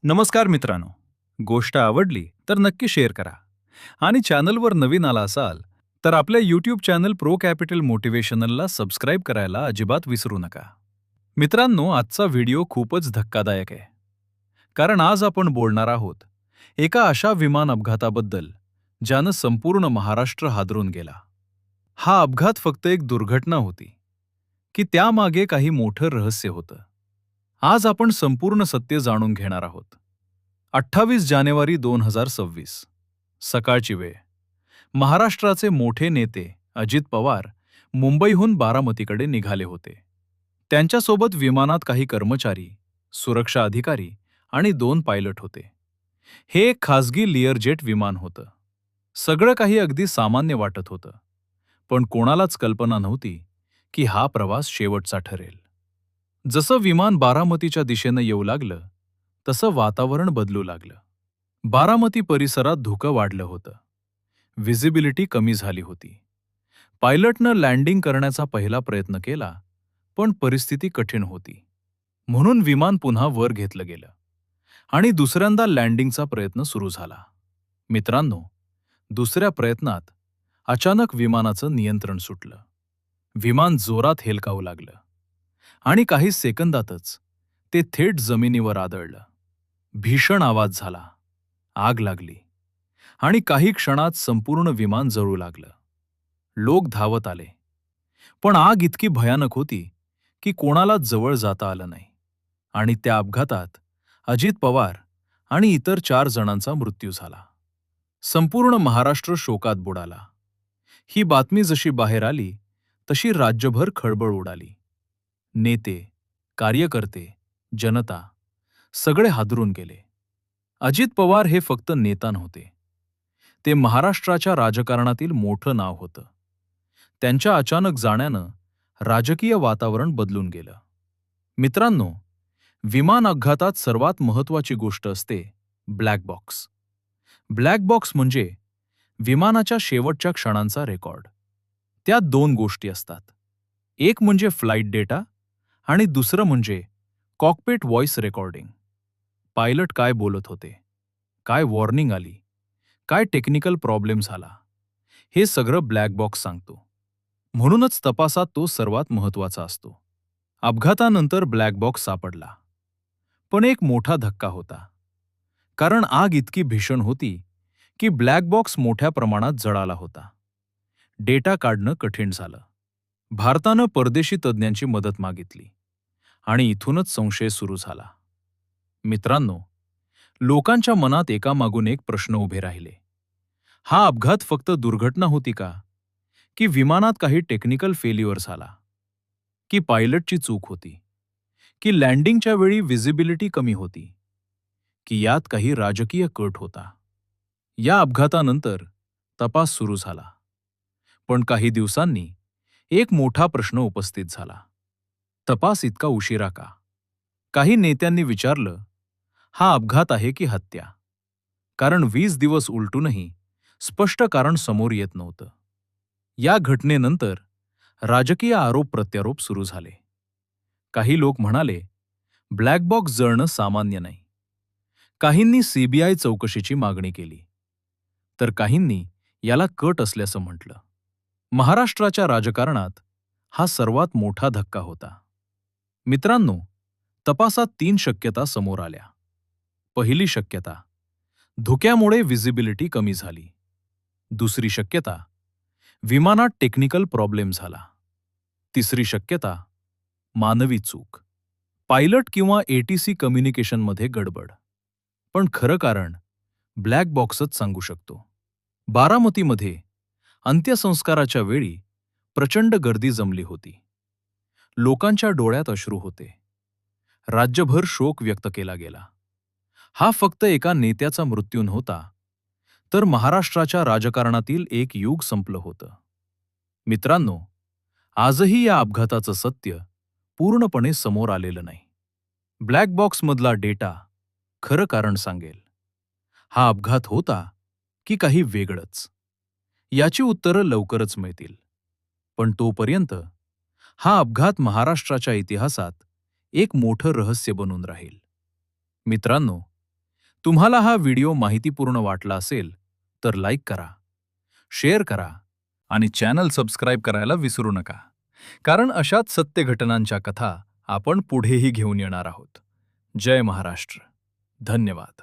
नमस्कार मित्रांनो. गोष्ट आवडली तर नक्की शेअर करा आणि चॅनलवर नवीन आला असाल तर आपल्या यूट्यूब चॅनल प्रो कॅपिटल मोटिवेशनलला सबस्क्राईब करायला अजिबात विसरू नका. मित्रांनो, आजचा व्हिडिओ खूपच धक्कादायक आहे. कारण आज आपण बोलणार आहोत एका अशा विमान अपघाताबद्दल ज्यानं संपूर्ण महाराष्ट्र हादरून गेला. हा अपघात फक्त एक दुर्घटना होती की त्यामागे काही मोठं रहस्य होतं. आज आपण संपूर्ण सत्य जाणून घेणार आहोत. 28 जानेवारी 2026 सकाळची वेळ. महाराष्ट्राचे मोठे नेते अजित पवार मुंबईहून बारामतीकडे निघाले होते. त्यांच्यासोबत विमानात काही कर्मचारी, सुरक्षा अधिकारी आणि 2 पायलट होते. हे एक खासगी लिअरजेट विमान होतं. सगळं काही अगदी सामान्य वाटत होतं. पण कोणालाच कल्पना नव्हती की हा प्रवास शेवटचा ठरेल. जसं विमान बारामतीच्या दिशेनं येऊ लागलं तसं वातावरण बदलू लागलं. बारामती परिसरात धुकं वाढलं होतं. व्हिजिबिलिटी कमी झाली होती. पायलटनं लँडिंग करण्याचा पहिला प्रयत्न केला, पण परिस्थिती कठीण होती. म्हणून विमान पुन्हा वर घेतलं गेलं आणि दुसऱ्यांदा लँडिंगचा प्रयत्न सुरू झाला. मित्रांनो, दुसऱ्या प्रयत्नात अचानक विमानाचं नियंत्रण सुटलं. विमान जोरात हेलकावू लागलं आणि काही सेकंदातच ते थेट जमिनीवर आदळलं. भीषण आवाज झाला, आग लागली आणि काही क्षणात संपूर्ण विमान जळू लागलं. लोक धावत आले, पण आग इतकी भयानक होती की कोणालाच जवळ जाता आलं नाही. आणि त्या अपघातात अजित पवार आणि इतर 4 जणांचा मृत्यू झाला. संपूर्ण महाराष्ट्र शोकात बुडाला. ही बातमी जशी बाहेर आली तशी राज्यभर खळबळ उडाली. नेते, कार्यकर्ते, जनता सगळे हादरून गेले. अजित पवार हे फक्त नेता नव्हते. ते महाराष्ट्राच्या राजकारणातील मोठं नाव होतं. त्यांच्या अचानक जाण्यानं राजकीय वातावरण बदलून गेलं. मित्रांनो, विमान अपघातात सर्वात महत्त्वाची गोष्ट असते ब्लॅक बॉक्स. ब्लॅक बॉक्स म्हणजे विमानाच्या शेवटच्या क्षणांचा रेकॉर्ड. त्यात 2 गोष्टी असतात. एक म्हणजे फ्लाइट डेटा आणि दुसरं म्हणजे कॉकपिट व्हॉइस रेकॉर्डिंग. पायलट काय बोलत होते, काय वॉर्निंग आली, काय टेक्निकल प्रॉब्लेम झाला, हे सगळं ब्लॅक बॉक्स सांगतो. म्हणूनच तपासात तो सर्वात महत्त्वाचा असतो. अपघातानंतर ब्लॅक बॉक्स सापडला, पण एक मोठा धक्का होता. कारण आग इतकी भीषण होती की ब्लॅक बॉक्स मोठ्या प्रमाणात जळाला होता. डेटा काढणं कठीण झालं. भारतानं परदेशी तज्ज्ञांची मदत मागितली आणि इथूनच संशय सुरू झाला. मित्रांनो, लोकांच्या मनात एकामागून एक प्रश्न उभे राहिले. हा अपघात फक्त दुर्घटना होती का? की विमानात काही टेक्निकल फेल्युअर झाला? की पायलटची चूक होती? की लँडिंगच्या वेळी व्हिजिबिलिटी कमी होती? की यात काही राजकीय कट होता? या अपघातानंतर तपास सुरू झाला. पण काही दिवसांनी एक मोठा प्रश्न उपस्थित झाला. तपास इतका उशिरा का? काही नेत्यांनी विचारलं, हा अपघात आहे की हत्या? कारण 20 दिवस उलटूनही स्पष्ट कारण समोर येत नव्हतं. या घटनेनंतर राजकीय आरोप प्रत्यारोप सुरू झाले. काही लोक म्हणाले, ब्लॅक बॉक्स जळणं सामान्य नाही. काहींनी सीबीआय चौकशीची मागणी केली, तर काहींनी याला कट असल्याचं म्हटलं. महाराष्ट्राच्या राजकारणात हा सर्वात मोठा धक्का होता. मित्रांनो, तपासात 3 शक्यता समोर आल्या. पहिली शक्यता, धुक्यामुळे व्हिजिबिलिटी कमी झाली. दुसरी शक्यता, विमानात टेक्निकल प्रॉब्लेम झाला. तिसरी शक्यता, मानवी चूक, पायलट किंवा एटीसी कम्युनिकेशनमध्ये गडबड. पण खरं कारण ब्लॅक बॉक्सच सांगू शकतो. बारामतीमध्ये अंत्यसंस्काराच्या वेळी प्रचंड गर्दी जमली होती. लोकांच्या डोळ्यात अश्रू होते. राज्यभर शोक व्यक्त केला गेला. हा फक्त एका नेत्याचा मृत्यू नव्हता, तर महाराष्ट्राच्या राजकारणातील एक युग संपलं होतं. मित्रांनो, आजही या अपघाताचं सत्य पूर्णपणे समोर आलेलं नाही. ब्लॅक बॉक्समधला डेटा खरं कारण सांगेल. हा अपघात होता की काही वेगळंच? याची उत्तरं लवकरच मिळतील. पण तोपर्यंत हा अपघात महाराष्ट्राच्या इतिहासात एक मोठं रहस्य बनून राहील. मित्रांनो, तुम्हाला हा व्हिडिओ माहितीपूर्ण वाटला असेल तर लाईक करा, शेअर करा आणि चॅनल सबस्क्राईब करायला विसरू नका. कारण अशाच सत्य घटनांच्या कथा आपण पुढेही घेऊन येणार आहोत. जय महाराष्ट्र. धन्यवाद.